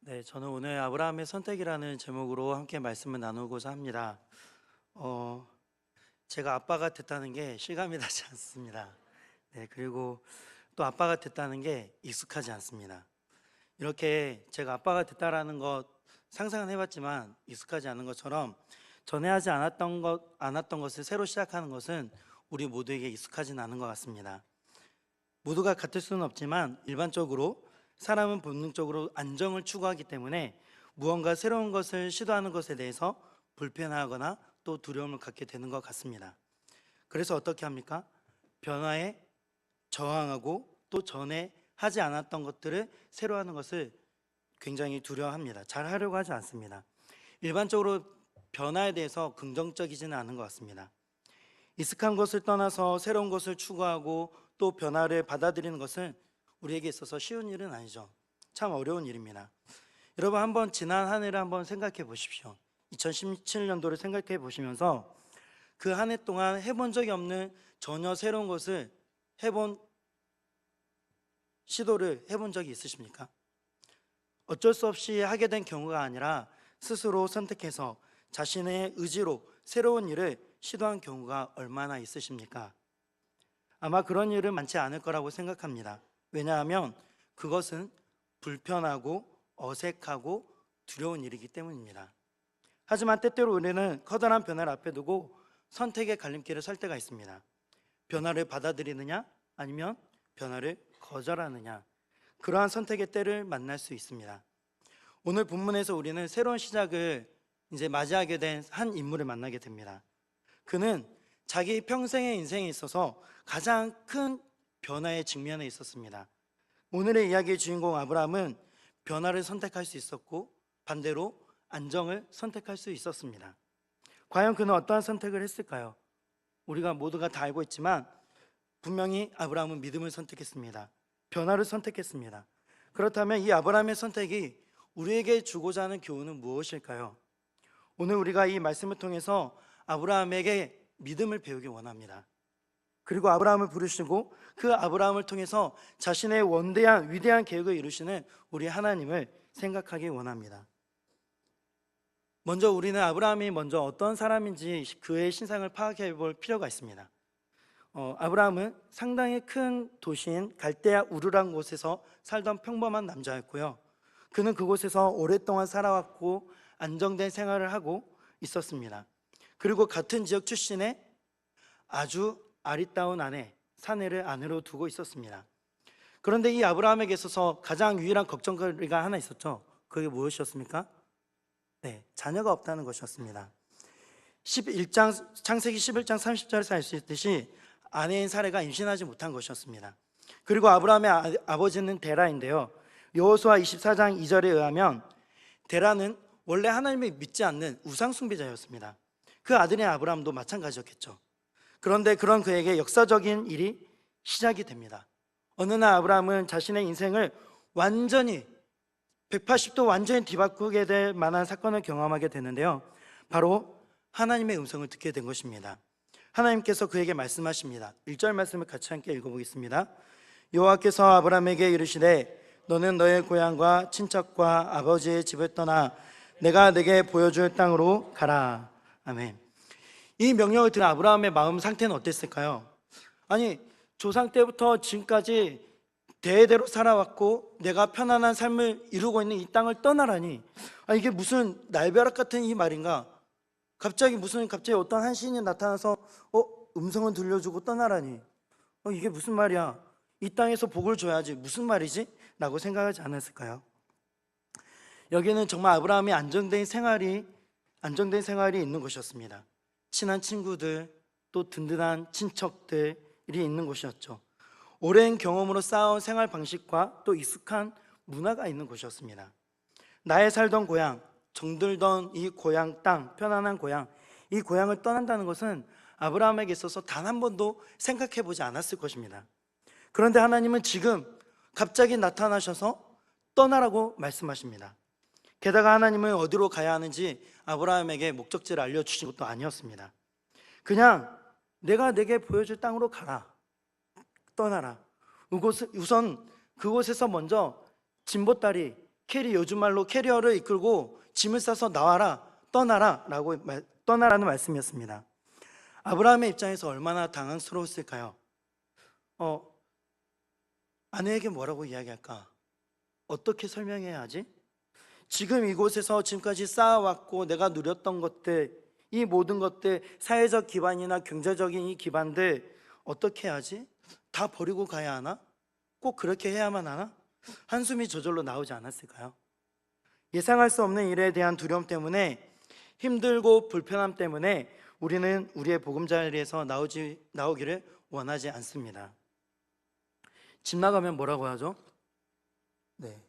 네, 저는 오늘 아브라함의 선택이라는 제목으로 함께 말씀을 나누고자 합니다. 어, 제가 아빠가 됐다는 게 실감이 나지 않습니다. 네, 그리고 또 아빠가 됐다는 게 익숙하지 않습니다. 이렇게 제가 아빠가 됐다라는 것 상상은 해봤지만 익숙하지 않은 것처럼 전에 하지 않았던 것을 새로 시작하는 것은 우리 모두에게 익숙하진 않은 것 같습니다. 모두가 같을 수는 없지만 일반적으로 사람은 본능적으로 안정을 추구하기 때문에 무언가 새로운 것을 시도하는 것에 대해서 불편하거나 또 두려움을 갖게 되는 것 같습니다. 그래서 어떻게 합니까? 변화에 저항하고 또 전에 하지 않았던 것들을 새로 하는 것을 굉장히 두려워합니다. 잘 하려고 하지 않습니다. 일반적으로 변화에 대해서 긍정적이지는 않은 것 같습니다. 익숙한 것을 떠나서 새로운 것을 추구하고 또 변화를 받아들이는 것은 우리에게 있어서 쉬운 일은 아니죠. 참 어려운 일입니다. 여러분 한번 지난 한 해를 한번 생각해 보십시오. 2017년도를 생각해 보시면서 그 한 해 동안 해본 적이 없는 전혀 새로운 것을 해본 시도를 해본 적이 있으십니까? 어쩔 수 없이 하게 된 경우가 아니라 스스로 선택해서 자신의 의지로 새로운 일을 시도한 경우가 얼마나 있으십니까? 아마 그런 일은 많지 않을 거라고 생각합니다. 왜냐하면 그것은 불편하고 어색하고 두려운 일이기 때문입니다. 하지만 때때로 우리는 커다란 변화를 앞에 두고 선택의 갈림길을 설 때가 있습니다. 변화를 받아들이느냐 아니면 변화를 거절하느냐, 그러한 선택의 때를 만날 수 있습니다. 오늘 본문에서 우리는 새로운 시작을 이제 맞이하게 된 한 인물을 만나게 됩니다. 그는 자기 평생의 인생에 있어서 가장 큰 변화에 직면해 있었습니다. 오늘의 이야기의 주인공 아브라함은 변화를 선택할 수 있었고 반대로 안정을 선택할 수 있었습니다. 과연 그는 어떠한 선택을 했을까요? 우리가 모두가 다 알고 있지만 분명히 아브라함은 믿음을 선택했습니다. 변화를 선택했습니다. 그렇다면 이 아브라함의 선택이 우리에게 주고자 하는 교훈은 무엇일까요? 오늘 우리가 이 말씀을 통해서 아브라함에게 믿음을 배우기 원합니다. 그리고 아브라함을 부르시고 그 아브라함을 통해서 자신의 원대한 위대한 계획을 이루시는 우리 하나님을 생각하기 원합니다. 먼저 우리는 아브라함이 먼저 어떤 사람인지 그의 신상을 파악해 볼 필요가 있습니다. 아브라함은 상당히 큰 도시인 갈대아 우르란 곳에서 살던 평범한 남자였고요. 그는 그곳에서 오랫동안 살아왔고 안정된 생활을 하고 있었습니다. 그리고 같은 지역 출신의 아주 아리따운 아내 사내를 아내로 두고 있었습니다. 그런데 이 아브라함에게 있어서 가장 유일한 걱정거리가 하나 있었죠. 그게 무엇이었습니까? 네, 자녀가 없다는 것이었습니다. 창세기 11장 30절에서 알 수 있듯이 아내인 사레가 임신하지 못한 것이었습니다. 그리고 아브라함의 아버지는 데라인데요, 여호수아 24장 2절에 의하면 데라는 원래 하나님을 믿지 않는 우상 숭배자였습니다. 그 아들인 아브라함도 마찬가지였겠죠. 그런데 그런 그에게 역사적인 일이 시작이 됩니다. 어느 날 아브라함은 자신의 인생을 완전히 180도 완전히 뒤바꾸게 될 만한 사건을 경험하게 되는데요, 바로 하나님의 음성을 듣게 된 것입니다. 하나님께서 그에게 말씀하십니다. 1절 말씀을 같이 함께 읽어보겠습니다. 여호와께서 아브라함에게 이르시되 너는 너의 고향과 친척과 아버지의 집을 떠나 내가 내게 보여줄 땅으로 가라. 아멘. 이 명령을 들은 아브라함의 마음 상태는 어땠을까요? 아니, 조상 때부터 지금까지 대대로 살아왔고 내가 편안한 삶을 이루고 있는 이 땅을 떠나라니, 이게 무슨 날벼락 같은 이 말인가? 갑자기 어떤 한 시인이 나타나서 음성을 들려주고 떠나라니, 이게 무슨 말이야? 이 땅에서 복을 줘야지 무슨 말이지? 라고 생각하지 않았을까요? 여기는 정말 아브라함이 안정된 생활이 있는 곳이었습니다. 친한 친구들, 또 든든한 친척들이 있는 곳이었죠. 오랜 경험으로 쌓아온 생활 방식과 또 익숙한 문화가 있는 곳이었습니다. 나의 살던 고향, 정들던 이 고향 땅, 편안한 고향, 이 고향을 떠난다는 것은 아브라함에게 있어서 단 한 번도 생각해 보지 않았을 것입니다. 그런데 하나님은 지금 갑자기 나타나셔서 떠나라고 말씀하십니다. 게다가 하나님은 어디로 가야 하는지 아브라함에게 목적지를 알려주신 것도 아니었습니다. 그냥 내가 내게 보여줄 땅으로 가라, 떠나라. 우선 그곳에서 먼저 진보다리, 요즘 말로 캐리어를 이끌고 짐을 싸서 나와라, 떠나라는 말씀이었습니다. 아브라함의 입장에서 얼마나 당황스러웠을까요? 아내에게 뭐라고 이야기할까? 어떻게 설명해야 하지? 지금 이곳에서 지금까지 쌓아왔고 내가 누렸던 것들, 이 모든 것들, 사회적 기반이나 경제적인 이 기반들 어떻게 해야지? 다 버리고 가야 하나? 꼭 그렇게 해야만 하나? 한숨이 저절로 나오지 않았을까요? 예상할 수 없는 일에 대한 두려움 때문에, 힘들고 불편함 때문에 우리는 우리의 보금자리에서 나오기를 원하지 않습니다. 집 나가면 뭐라고 하죠? 네.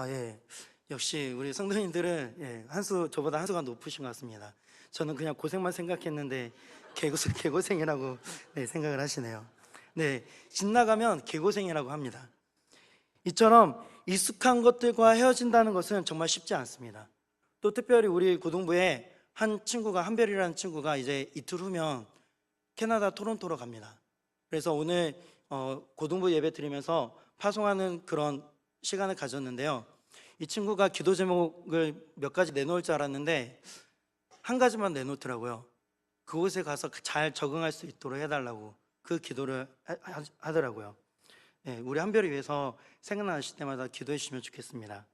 예. 역시 우리 성도님들은 저보다 한 수가 높으신 것 같습니다. 저는 그냥 고생만 생각했는데 개고생이라고 생각을 하시네요. 네, 집 나가면 개고생이라고 합니다. 이처럼 익숙한 것들과 헤어진다는 것은 정말 쉽지 않습니다. 또 특별히 우리 고등부에 한별이라는 친구가 이제 이틀 후면 캐나다 토론토로 갑니다. 그래서 오늘 고등부 예배 드리면서 파송하는 그런 시간을 가졌는데요. 이 친구가 기도 제목을 몇 가지 내놓을 줄 알았는데 한 가지만 내놓더라고요. 그곳에 가서 잘 적응할 수 있도록 해달라고 그 기도를 하더라고요. 우리 한별을 위해서 생각나실 때마다 기도해 주시면 좋겠습니다.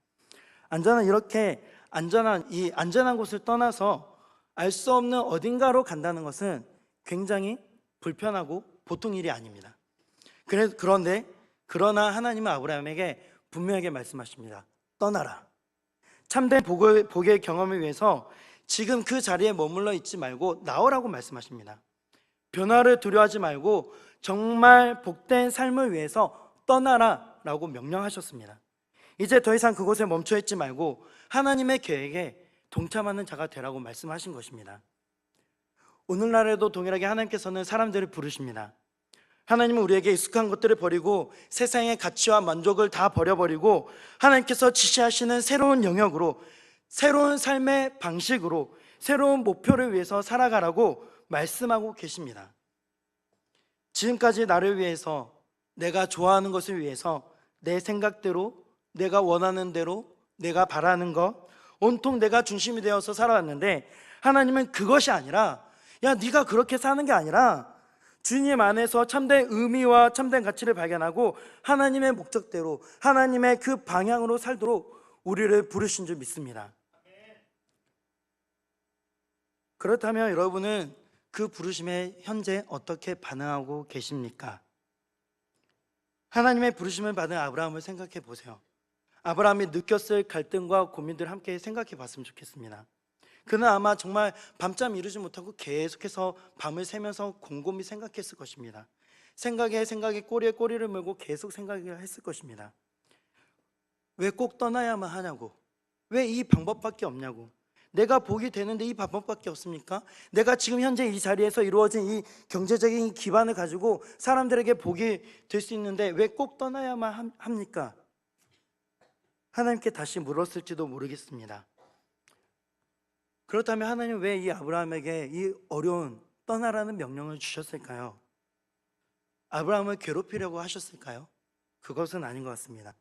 이 안전한 곳을 떠나서 알 수 없는 어딘가로 간다는 것은 굉장히 불편하고 보통 일이 아닙니다. 그러나 하나님은 아브라함에게 분명하게 말씀하십니다. 떠나라. 참된 복의 경험을 위해서 지금 그 자리에 머물러 있지 말고 나오라고 말씀하십니다. 변화를 두려워하지 말고 정말 복된 삶을 위해서 떠나라 라고 명령하셨습니다. 이제 더 이상 그곳에 멈춰 있지 말고 하나님의 계획에 동참하는 자가 되라고 말씀하신 것입니다. 오늘날에도 동일하게 하나님께서는 사람들을 부르십니다. 하나님은 우리에게 익숙한 것들을 버리고 세상의 가치와 만족을 다 버려버리고 하나님께서 지시하시는 새로운 영역으로, 새로운 삶의 방식으로, 새로운 목표를 위해서 살아가라고 말씀하고 계십니다. 지금까지 나를 위해서, 내가 좋아하는 것을 위해서 내 생각대로, 내가 원하는 대로, 내가 바라는 것, 온통 내가 중심이 되어서 살아왔는데 하나님은 그것이 아니라, 네가 그렇게 사는 게 아니라 주님 안에서 참된 의미와 참된 가치를 발견하고 하나님의 목적대로, 하나님의 그 방향으로 살도록 우리를 부르신 줄 믿습니다. 그렇다면 여러분은 그 부르심에 현재 어떻게 반응하고 계십니까? 하나님의 부르심을 받은 아브라함을 생각해 보세요. 아브라함이 느꼈을 갈등과 고민들을 함께 생각해 봤으면 좋겠습니다. 그는 아마 정말 밤잠 이루지 못하고 계속해서 밤을 새면서 곰곰이 생각했을 것입니다. 생각에 꼬리에 꼬리를 물고 계속 생각을 했을 것입니다. 왜 꼭 떠나야만 하냐고, 왜 이 방법밖에 없냐고, 내가 복이 되는데 이 방법밖에 없습니까? 내가 지금 현재 이 자리에서 이루어진 이 경제적인 기반을 가지고 사람들에게 복이 될 수 있는데 왜 꼭 떠나야만 합니까? 하나님께 다시 물었을지도 모르겠습니다. 그렇다면 하나님 왜 이 아브라함에게 이 어려운 떠나라는 명령을 주셨을까요? 아브라함을 괴롭히려고 하셨을까요? 그것은 아닌 것 같습니다.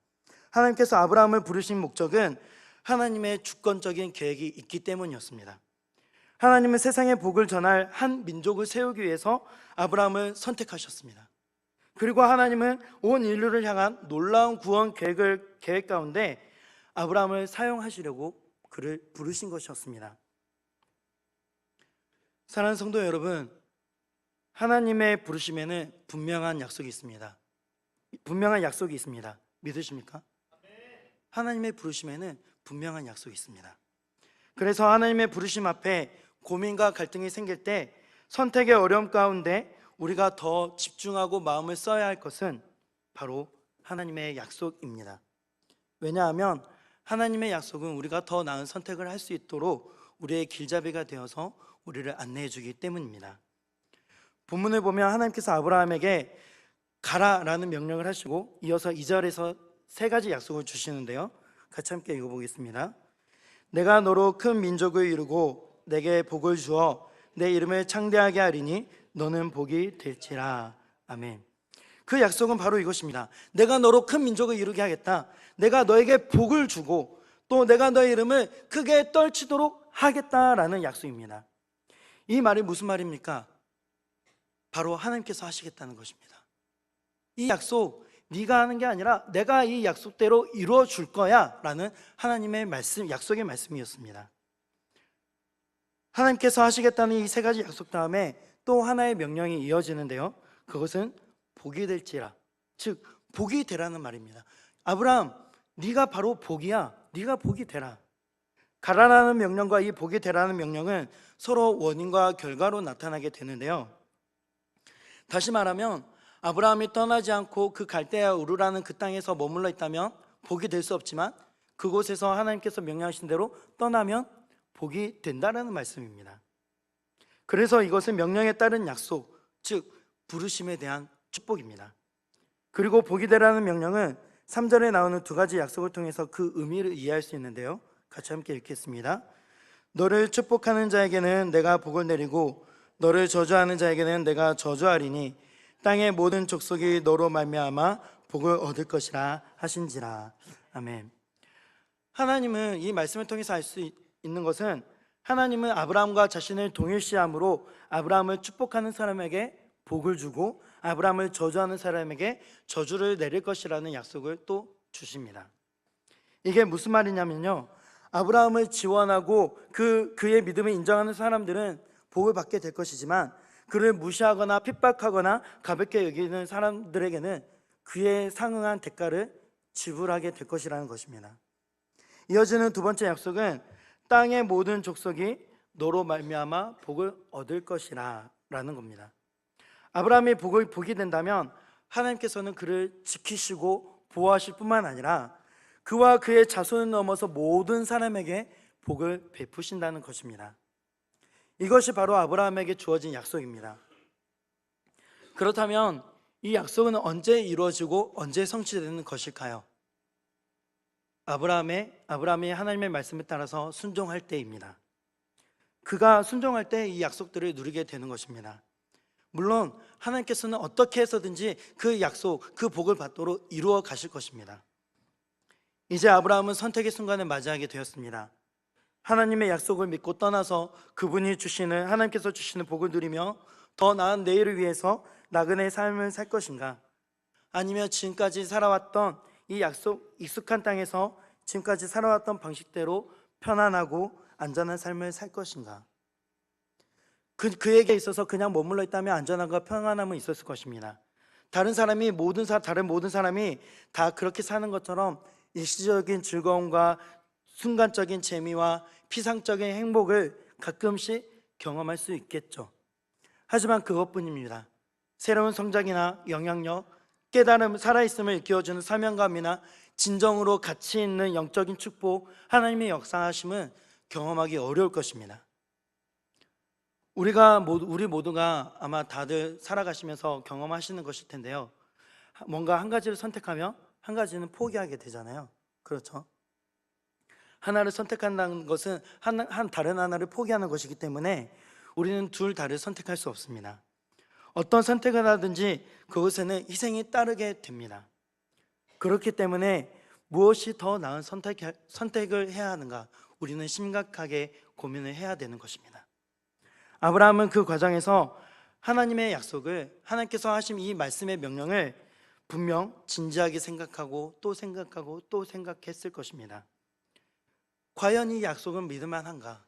하나님께서 아브라함을 부르신 목적은 하나님의 주권적인 계획이 있기 때문이었습니다. 하나님은 세상의 복을 전할 한 민족을 세우기 위해서 아브라함을 선택하셨습니다. 그리고 하나님은 온 인류를 향한 놀라운 구원 계획 가운데 아브라함을 사용하시려고 그를 부르신 것이었습니다. 사랑하는 성도 여러분, 하나님의 부르심에는 분명한 약속이 있습니다. 믿으십니까? 하나님의 부르심에는 분명한 약속이 있습니다. 그래서 하나님의 부르심 앞에 고민과 갈등이 생길 때 선택의 어려움 가운데 우리가 더 집중하고 마음을 써야 할 것은 바로 하나님의 약속입니다. 왜냐하면 하나님의 약속은 우리가 더 나은 선택을 할 수 있도록 우리의 길잡이가 되어서 우리를 안내해 주기 때문입니다. 본문을 보면 하나님께서 아브라함에게 가라라는 명령을 하시고 이어서 2절에서 세 가지 약속을 주시는데요, 같이 함께 읽어보겠습니다. 내가 너로 큰 민족을 이루고 내게 복을 주어 내 이름을 창대하게 하리니 너는 복이 될지라. 아멘. 그 약속은 바로 이것입니다. 내가 너로 큰 민족을 이루게 하겠다. 내가 너에게 복을 주고 또 내가 너의 이름을 크게 떨치도록 하겠다라는 약속입니다. 이 말이 무슨 말입니까? 바로 하나님께서 하시겠다는 것입니다. 이 약속 네가 하는 게 아니라 내가 이 약속대로 이루어 줄 거야 라는 하나님의 말씀, 약속의 말씀이었습니다. 하나님께서 하시겠다는 이 세 가지 약속 다음에 또 하나의 명령이 이어지는데요, 그것은 복이 될지라, 즉 복이 되라는 말입니다. 아브라함, 네가 바로 복이야. 네가 복이 되라. 가라라는 명령과 이 복이 되라는 명령은 서로 원인과 결과로 나타나게 되는데요, 다시 말하면 아브라함이 떠나지 않고 그 갈대아 우르라는 그 땅에서 머물러 있다면 복이 될 수 없지만 그곳에서 하나님께서 명령하신 대로 떠나면 복이 된다라는 말씀입니다. 그래서 이것은 명령에 따른 약속, 즉 부르심에 대한 축복입니다. 그리고 복이 되라는 명령은 3절에 나오는 두 가지 약속을 통해서 그 의미를 이해할 수 있는데요, 같이 함께 읽겠습니다. 너를 축복하는 자에게는 내가 복을 내리고 너를 저주하는 자에게는 내가 저주하리니 땅의 모든 족속이 너로 말미암아 복을 얻을 것이라 하신지라. 아멘. 하나님은 이 말씀을 통해서 알 수 있는 것은, 하나님은 아브라함과 자신을 동일시함으로 아브라함을 축복하는 사람에게 복을 주고 아브라함을 저주하는 사람에게 저주를 내릴 것이라는 약속을 또 주십니다. 이게 무슨 말이냐면요, 아브라함을 지원하고 그의 믿음을 인정하는 사람들은 복을 받게 될 것이지만 그를 무시하거나 핍박하거나 가볍게 여기는 사람들에게는 그에 상응한 대가를 지불하게 될 것이라는 것입니다. 이어지는 두 번째 약속은 땅의 모든 족속이 너로 말미암아 복을 얻을 것이라 라는 겁니다. 아브라함이 복이 된다면 하나님께서는 그를 지키시고 보호하실 뿐만 아니라 그와 그의 자손을 넘어서 모든 사람에게 복을 베푸신다는 것입니다. 이것이 바로 아브라함에게 주어진 약속입니다. 그렇다면 이 약속은 언제 이루어지고 언제 성취되는 것일까요? 아브라함이 하나님의 말씀에 따라서 순종할 때입니다. 그가 순종할 때 이 약속들을 누리게 되는 것입니다. 물론 하나님께서는 어떻게 해서든지 그 약속, 그 복을 받도록 이루어 가실 것입니다. 이제 아브라함은 선택의 순간을 맞이하게 되었습니다. 하나님의 약속을 믿고 떠나서 그분이 주시는, 하나님께서 주시는 복을 누리며 더 나은 내일을 위해서 나그네의 삶을 살 것인가, 아니면 지금까지 살아왔던 이 약속, 익숙한 땅에서 지금까지 살아왔던 방식대로 편안하고 안전한 삶을 살 것인가. 그에게 있어서 그냥 머물러 있다면 안전함과 평안함은 있었을 것입니다. 다른 모든 사람이 다 그렇게 사는 것처럼 일시적인 즐거움과 순간적인 재미와 피상적인 행복을 가끔씩 경험할 수 있겠죠. 하지만 그것뿐입니다. 새로운 성장이나 영향력, 깨달음, 살아있음을 일깨워주는 사명감이나 진정으로 가치 있는 영적인 축복, 하나님의 역사하심은 경험하기 어려울 것입니다. 우리 모두가 아마 다들 살아가시면서 경험하시는 것일 텐데요, 뭔가 한 가지를 선택하면 한 가지는 포기하게 되잖아요. 그렇죠? 하나를 선택한다는 것은 다른 하나를 포기하는 것이기 때문에 우리는 둘 다를 선택할 수 없습니다. 어떤 선택을 하든지 그것에는 희생이 따르게 됩니다. 그렇기 때문에 무엇이 더 나은 선택을 해야 하는가, 우리는 심각하게 고민을 해야 되는 것입니다. 아브라함은 그 과정에서 하나님의 약속을, 하나님께서 하신 이 말씀의 명령을 분명 진지하게 생각하고 또 생각하고 또 생각했을 것입니다. 과연 이 약속은 믿을만한가?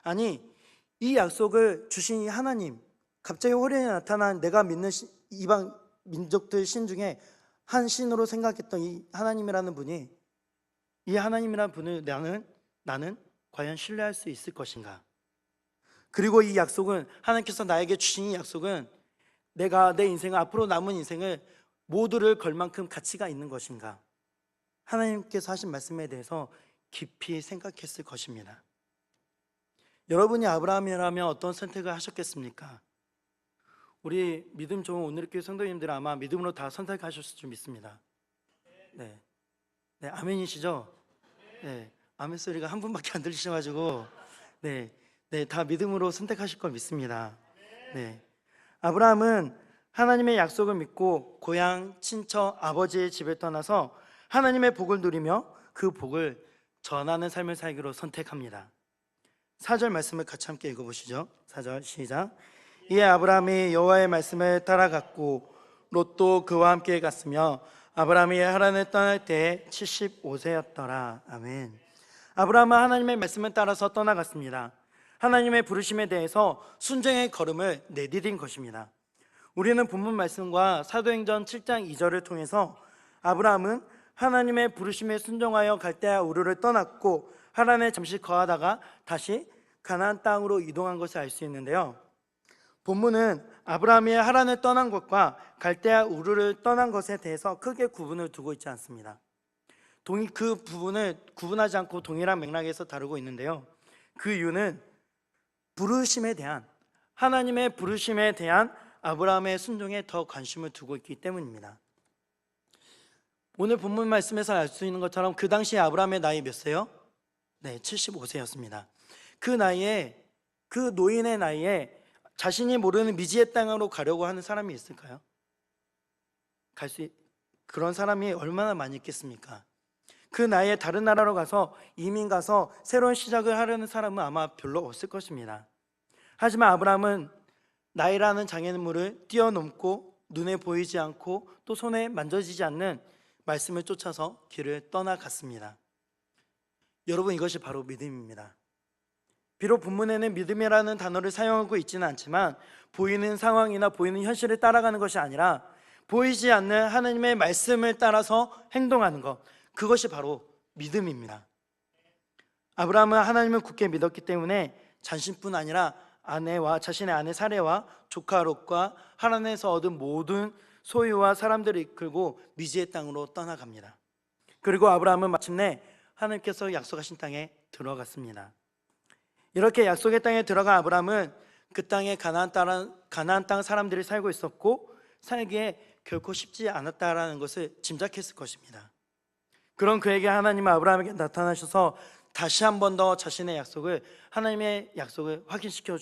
아니, 이 약속을 주신 이 하나님, 갑자기 호련히 나타난 내가 믿는 이방 민족들 신 중에 한 신으로 생각했던 이 하나님이라는 분을 나는 과연 신뢰할 수 있을 것인가? 그리고 이 약속은, 하나님께서 나에게 주신 이 약속은 내가 내 인생을, 앞으로 남은 인생을 모두를 걸 만큼 가치가 있는 것인가? 하나님께서 하신 말씀에 대해서 깊이 생각했을 것입니다. 여러분이 아브라함이라면 어떤 선택을 하셨겠습니까? 우리 믿음 좋은 오늘교회 성도님들은 아마 믿음으로 다 선택하셨을 줄 믿습니다. 네, 아멘이시죠? 네, 아멘 소리가 한 분밖에 안 들리셔가지고 다 믿음으로 선택하실 걸 믿습니다. 네, 아브라함은 하나님의 약속을 믿고 고향, 친척, 아버지의 집을 떠나서 하나님의 복을 누리며 그 복을 전하는 삶을 살기로 선택합니다. 4절 말씀을 같이 함께 읽어보시죠. 4절 시작. 이에 아브라함이 여호와의 말씀을 따라갔고 롯도 그와 함께 갔으며 아브라함이 하란을 떠날 때에 75세였더라. 아멘. 아브라함은 하나님의 말씀을 따라서 떠나갔습니다. 하나님의 부르심에 대해서 순종의 걸음을 내디딘 것입니다. 우리는 본문 말씀과 사도행전 7장 2절을 통해서 아브라함은 하나님의 부르심에 순종하여 갈대아 우르를 떠났고 하란에 잠시 거하다가 다시 가나안 땅으로 이동한 것을 알 수 있는데요. 본문은 아브라함이 하란을 떠난 것과 갈대아 우르를 떠난 것에 대해서 크게 구분을 두고 있지 않습니다. 그 부분을 구분하지 않고 동일한 맥락에서 다루고 있는데요. 그 이유는 부르심에 대한, 하나님의 부르심에 대한 아브라함의 순종에 더 관심을 두고 있기 때문입니다. 오늘 본문 말씀에서 알 수 있는 것처럼 그 당시 아브라함의 나이 몇 세요? 네, 75세였습니다. 그 나이에, 그 노인의 나이에 자신이 모르는 미지의 땅으로 가려고 하는 사람이 있을까요? 그런 사람이 얼마나 많이 있겠습니까? 그 나이에 다른 나라로 가서 이민 가서 새로운 시작을 하려는 사람은 아마 별로 없을 것입니다. 하지만 아브라함은 나이라는 장애물을 뛰어넘고 눈에 보이지 않고 또 손에 만져지지 않는 말씀을 쫓아서 길을 떠나갔습니다. 여러분, 이것이 바로 믿음입니다. 비록 본문에는 믿음이라는 단어를 사용하고 있지는 않지만 보이는 상황이나 보이는 현실을 따라가는 것이 아니라 보이지 않는 하나님의 말씀을 따라서 행동하는 것, 그것이 바로 믿음입니다. 아브라함은 하나님을 굳게 믿었기 때문에 자신뿐 아니라 자신의 아내 사레와 조카 롯과 하란에서 얻은 모든 소유와 사람들을 이끌고 미지의 땅으로 떠나갑니다. 그리고 아브라함은 마침내 하나님께서 약속하신 땅에 들어갔습니다. 이렇게 약속의 땅에 들어간 아브라함은 그 땅에 가나안 땅 사람들이 살고 있었고 살기에 결코 쉽지 않았다라는 것을 짐작했을 것입니다. 그런 그에게 하나님은 아브라함에게 나타나셔서 다시 한 번 더 하나님의 약속을 확인시켜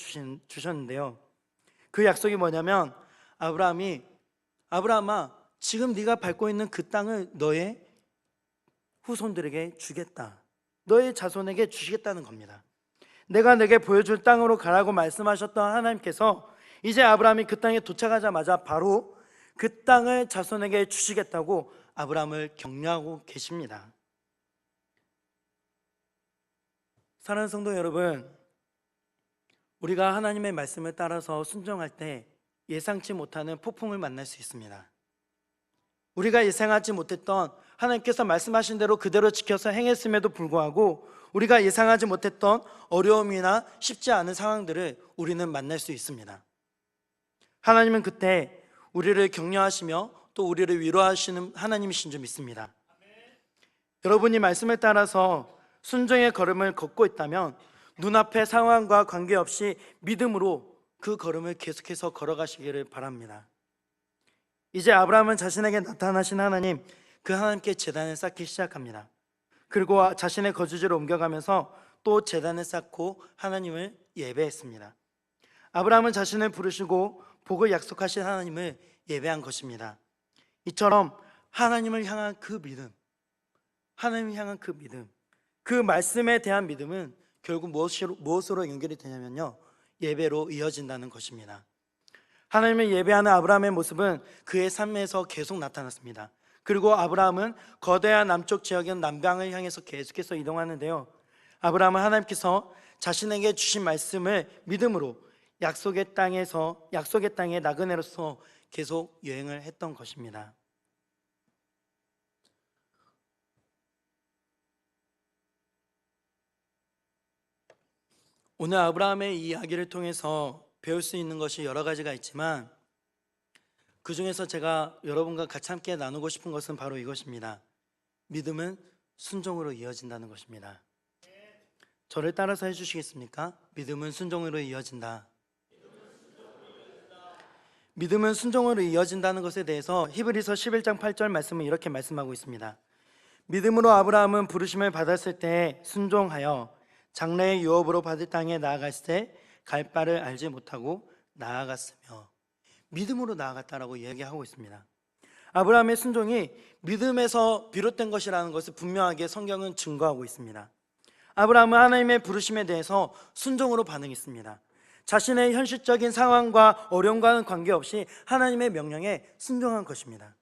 주셨는데요. 그 약속이 뭐냐면 아브라함아, 지금 네가 밟고 있는 그 땅을 너의 후손들에게 주겠다. 너의 자손에게 주시겠다는 겁니다. 내가 내게 보여줄 땅으로 가라고 말씀하셨던 하나님께서 이제 아브라함이 그 땅에 도착하자마자 바로 그 땅을 자손에게 주시겠다고 아브라함을 격려하고 계십니다. 사랑하는 성도 여러분, 우리가 하나님의 말씀을 따라서 순종할 때 예상치 못하는 폭풍을 만날 수 있습니다. 우리가 예상하지 못했던, 하나님께서 말씀하신 대로 그대로 지켜서 행했음에도 불구하고 우리가 예상하지 못했던 어려움이나 쉽지 않은 상황들을 우리는 만날 수 있습니다. 하나님은 그때 우리를 격려하시며 또 우리를 위로하시는 하나님이신 줄 믿습니다. 여러분이 말씀을 따라서 순종의 걸음을 걷고 있다면 눈앞의 상황과 관계없이 믿음으로 그 걸음을 계속해서 걸어가시기를 바랍니다. 이제 아브라함은 자신에게 나타나신 하나님, 그 하나님께 제단을 쌓기 시작합니다. 그리고 자신의 거주지로 옮겨가면서 또 제단을 쌓고 하나님을 예배했습니다. 아브라함은 자신을 부르시고 복을 약속하신 하나님을 예배한 것입니다. 이처럼 하나님을 향한 그 믿음, 그 말씀에 대한 믿음은 결국 무엇으로 연결이 되냐면요, 예배로 이어진다는 것입니다. 하나님을 예배하는 아브라함의 모습은 그의 삶에서 계속 나타났습니다. 그리고 아브라함은 거대한 남쪽 지역인 남방을 향해서 계속해서 이동하는데요, 아브라함은 하나님께서 자신에게 주신 말씀을 믿음으로 약속의 땅에 나그네로서 계속 여행을 했던 것입니다. 오늘 아브라함의 이 이야기를 통해서 배울 수 있는 것이 여러 가지가 있지만 그 중에서 제가 여러분과 같이 함께 나누고 싶은 것은 바로 이것입니다. 믿음은 순종으로 이어진다는 것입니다. 저를 따라서 해주시겠습니까? 믿음은 순종으로 이어진다. 믿음은 순종으로 이어진다는 것에 대해서 히브리서 11장 8절 말씀은 이렇게 말씀하고 있습니다. 믿음으로 아브라함은 부르심을 받았을 때 순종하여 장래의 유업으로 받을 땅에 나아갔을 때 갈 바를 알지 못하고 나아갔으며, 믿음으로 나아갔다라고 이야기하고 있습니다. 아브라함의 순종이 믿음에서 비롯된 것이라는 것을 분명하게 성경은 증거하고 있습니다. 아브라함은 하나님의 부르심에 대해서 순종으로 반응했습니다. 자신의 현실적인 상황과 어려움과는 관계없이 하나님의 명령에 순종한 것입니다.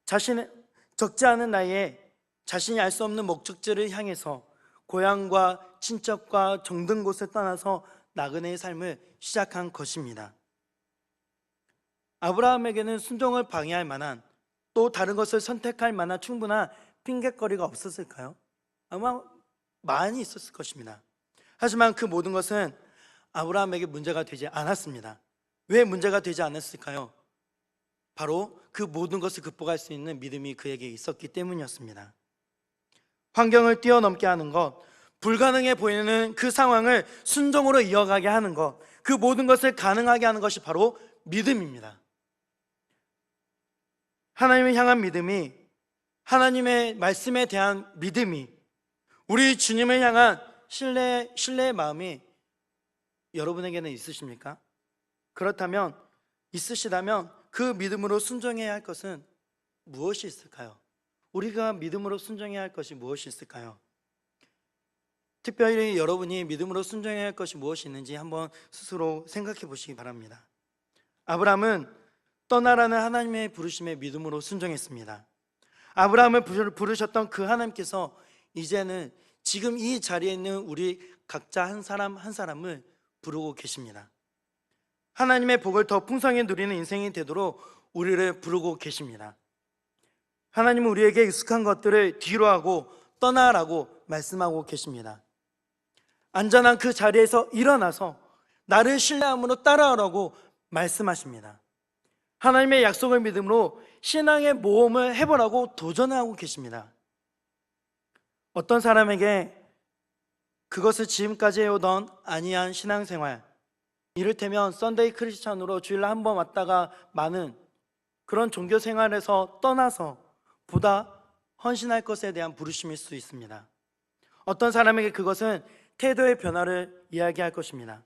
자신의 적지 않은 나이에 자신이 알 수 없는 목적지를 향해서 고향과 친척과 정든 곳을 떠나서 나그네의 삶을 시작한 것입니다. 아브라함에게는 순종을 방해할 만한, 또 다른 것을 선택할 만한 충분한 핑곗거리가 없었을까요? 아마 많이 있었을 것입니다. 하지만 그 모든 것은 아브라함에게 문제가 되지 않았습니다. 왜 문제가 되지 않았을까요? 바로 그 모든 것을 극복할 수 있는 믿음이 그에게 있었기 때문이었습니다. 환경을 뛰어넘게 하는 것, 불가능해 보이는 그 상황을 순종으로 이어가게 하는 것, 그 모든 것을 가능하게 하는 것이 바로 믿음입니다. 하나님을 향한 믿음이, 하나님의 말씀에 대한 믿음이, 우리 주님을 향한 신뢰의 마음이 여러분에게는 있으십니까? 그렇다면, 있으시다면 그 믿음으로 순종해야 할 것은 무엇이 있을까요? 우리가 믿음으로 순종해야 할 것이 무엇이 있을까요? 특별히 여러분이 믿음으로 순종해야 할 것이 무엇이 있는지 한번 스스로 생각해 보시기 바랍니다. 아브라함은 떠나라는 하나님의 부르심에 믿음으로 순종했습니다. 아브라함을 부르셨던 그 하나님께서 이제는 지금 이 자리에 있는 우리 각자 한 사람 한 사람을 부르고 계십니다. 하나님의 복을 더 풍성히 누리는 인생이 되도록 우리를 부르고 계십니다. 하나님은 우리에게 익숙한 것들을 뒤로 하고 떠나라고 말씀하고 계십니다. 안전한 그 자리에서 일어나서 나를 신뢰함으로 따라오라고 말씀하십니다. 하나님의 약속을 믿음으로 신앙의 모험을 해보라고 도전하고 계십니다. 어떤 사람에게 그것을 지금까지 해오던 아니한 신앙생활, 이를테면 썬데이 크리스찬으로 주일날 한 번 왔다가 마는 그런 종교 생활에서 떠나서 보다 헌신할 것에 대한 부르심일 수 있습니다. 어떤 사람에게 그것은 태도의 변화를 이야기할 것입니다.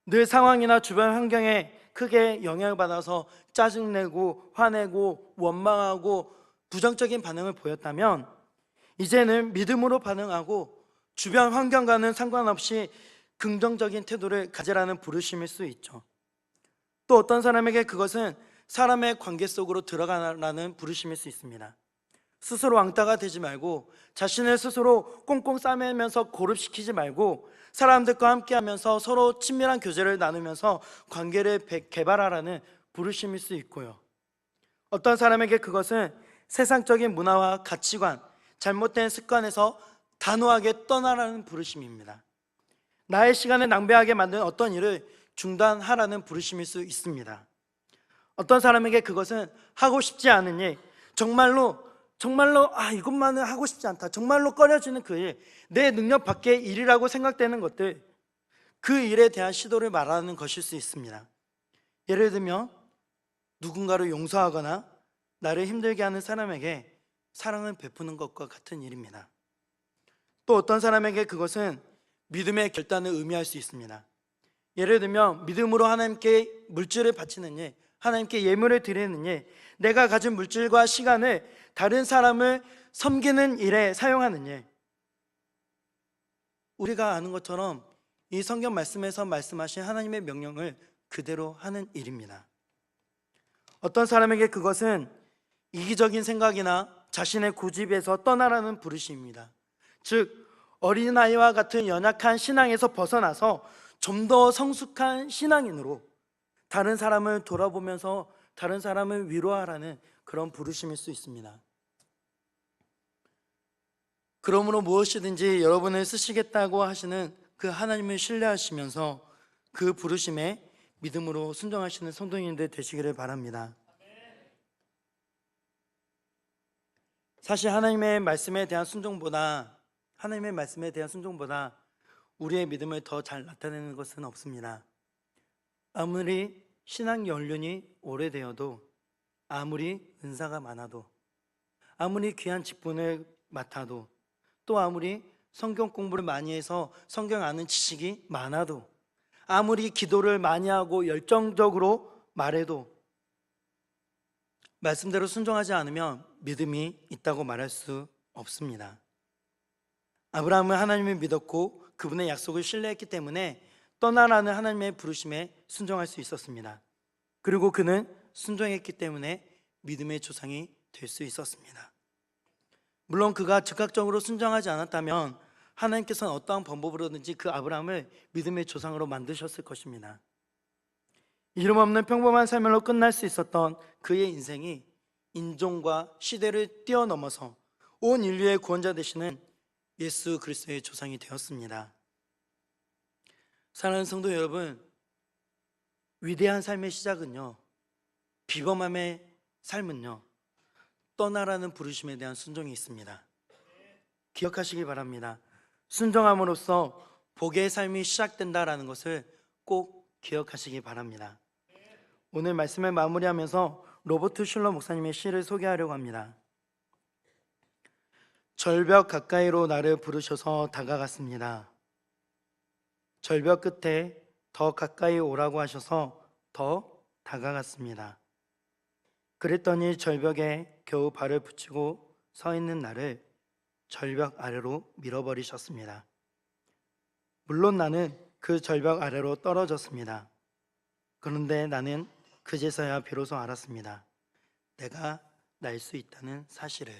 늘 상황이나 주변 환경에 크게 영향을 받아서 짜증내고 화내고 원망하고 부정적인 반응을 보였다면 이제는 믿음으로 반응하고 주변 환경과는 상관없이 긍정적인 태도를 가지라는 부르심일 수 있죠. 또 어떤 사람에게 그것은 사람의 관계 속으로 들어가라는 부르심일 수 있습니다. 스스로 왕따가 되지 말고 자신을 스스로 꽁꽁 싸매면서 고립시키지 말고 사람들과 함께하면서 서로 친밀한 교제를 나누면서 관계를 개발하라는 부르심일 수 있고요. 어떤 사람에게 그것은 세상적인 문화와 가치관, 잘못된 습관에서 단호하게 떠나라는 부르심입니다. 나의 시간을 낭비하게 만든 어떤 일을 중단하라는 부르심일 수 있습니다. 어떤 사람에게 그것은 하고 싶지 않은 일, 정말로 이것만은 하고 싶지 않다, 정말로 꺼려지는 그 일, 내 능력 밖의 일이라고 생각되는 것들, 그 일에 대한 시도를 말하는 것일 수 있습니다. 예를 들면 누군가를 용서하거나 나를 힘들게 하는 사람에게 사랑을 베푸는 것과 같은 일입니다. 또 어떤 사람에게 그것은 믿음의 결단을 의미할 수 있습니다. 예를 들면 믿음으로 하나님께 물질을 바치는 일, 하나님께 예물을 드리는 일, 내가 가진 물질과 시간을 다른 사람을 섬기는 일에 사용하는 일. 우리가 아는 것처럼 이 성경 말씀에서 말씀하신 하나님의 명령을 그대로 하는 일입니다. 어떤 사람에게 그것은 이기적인 생각이나 자신의 고집에서 떠나라는 부르심입니다. 즉 어린아이와 같은 연약한 신앙에서 벗어나서 좀 더 성숙한 신앙인으로 다른 사람을 돌아보면서 다른 사람을 위로하라는 그런 부르심일 수 있습니다. 그러므로 무엇이든지 여러분을 쓰시겠다고 하시는 그 하나님을 신뢰하시면서 그 부르심에 믿음으로 순종하시는 성도님들 되시기를 바랍니다. 사실 하나님의 말씀에 대한 순종보다 우리의 믿음을 더 잘 나타내는 것은 없습니다. 아무리 신앙 연륜이 오래되어도, 아무리 은사가 많아도, 아무리 귀한 직분을 맡아도, 또 아무리 성경 공부를 많이 해서 성경 아는 지식이 많아도, 아무리 기도를 많이 하고 열정적으로 말에도 말씀대로 순종하지 않으면 믿음이 있다고 말할 수 없습니다. 아브라함은 하나님을 믿었고 그분의 약속을 신뢰했기 때문에 떠나라는 하나님의 부르심에 순종할 수 있었습니다. 그리고 그는 순종했기 때문에 믿음의 조상이 될 수 있었습니다. 물론 그가 즉각적으로 순종하지 않았다면 하나님께서는 어떠한 방법으로든지 그 아브라함을 믿음의 조상으로 만드셨을 것입니다. 이름 없는 평범한 삶으로 끝날 수 있었던 그의 인생이 인종과 시대를 뛰어넘어서 온 인류의 구원자 되시는 예수 그리스도의 조상이 되었습니다. 사랑하는 성도 여러분, 위대한 삶의 시작은요, 비범함의 삶은요, 떠나라는 부르심에 대한 순종이 있습니다. 기억하시기 바랍니다. 순종함으로써 복의 삶이 시작된다라는 것을 꼭 기억하시기 바랍니다. 오늘 말씀을 마무리하면서 로버트 슐러 목사님의 시를 소개하려고 합니다. 절벽 가까이로 나를 부르셔서 다가갔습니다. 절벽 끝에 더 가까이 오라고 하셔서 더 다가갔습니다. 그랬더니 절벽에 겨우 발을 붙이고 서 있는 나를 절벽 아래로 밀어버리셨습니다. 물론 나는 그 절벽 아래로 떨어졌습니다. 그런데 나는 그제서야 비로소 알았습니다. 내가 날 수 있다는 사실을.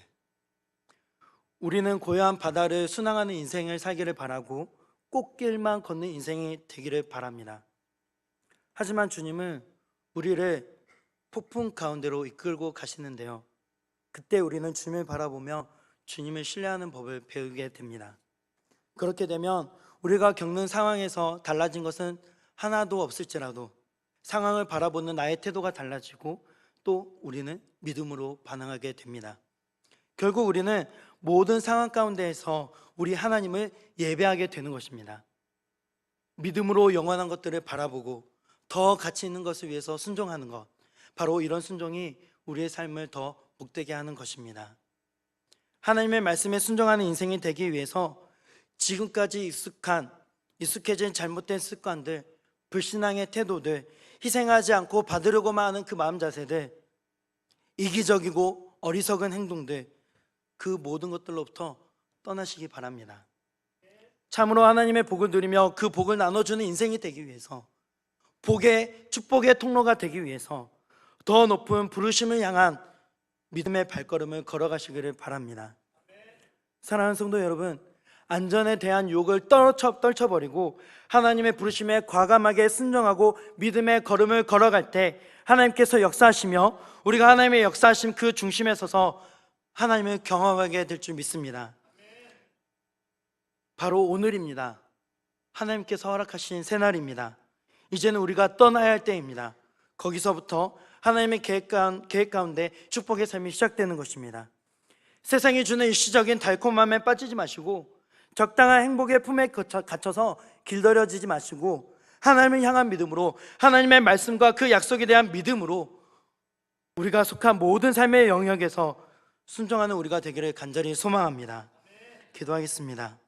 우리는 고요한 바다를 순항하는 인생을 살기를 바라고 꽃길만 걷는 인생이 되기를 바랍니다. 하지만 주님은 우리를 폭풍 가운데로 이끌고 가시는데요, 그때 우리는 주님을 바라보며 주님을 신뢰하는 법을 배우게 됩니다. 그렇게 되면 우리가 겪는 상황에서 달라진 것은 하나도 없을지라도 상황을 바라보는 나의 태도가 달라지고 또 우리는 믿음으로 반응하게 됩니다. 결국 우리는 모든 상황 가운데에서 우리 하나님을 예배하게 되는 것입니다. 믿음으로 영원한 것들을 바라보고 더 가치 있는 것을 위해서 순종하는 것, 바로 이런 순종이 우리의 삶을 더 복되게 하는 것입니다. 하나님의 말씀에 순종하는 인생이 되기 위해서 지금까지 익숙해진 잘못된 습관들, 불신앙의 태도들, 희생하지 않고 받으려고만 하는 그 마음 자세들, 이기적이고 어리석은 행동들, 그 모든 것들로부터 떠나시기 바랍니다. 참으로 하나님의 복을 누리며 그 복을 나눠주는 인생이 되기 위해서, 복의 축복의 통로가 되기 위해서 더 높은 부르심을 향한 믿음의 발걸음을 걸어가시기를 바랍니다. 사랑하는 성도 여러분, 안전에 대한 유혹을 떨쳐버리고 하나님의 부르심에 과감하게 순종하고 믿음의 걸음을 걸어갈 때 하나님께서 역사하시며 우리가 하나님의 역사하심 그 중심에 서서 하나님을 경험하게 될 줄 믿습니다. 바로 오늘입니다. 하나님께서 허락하신 새날입니다. 이제는 우리가 떠나야 할 때입니다. 거기서부터 하나님의 계획 가운데 축복의 삶이 시작되는 것입니다. 세상이 주는 일시적인 달콤함에 빠지지 마시고 적당한 행복의 품에 갇혀서 길들여지지 마시고 하나님을 향한 믿음으로, 하나님의 말씀과 그 약속에 대한 믿음으로 우리가 속한 모든 삶의 영역에서 순종하는 우리가 되기를 간절히 소망합니다. 기도하겠습니다.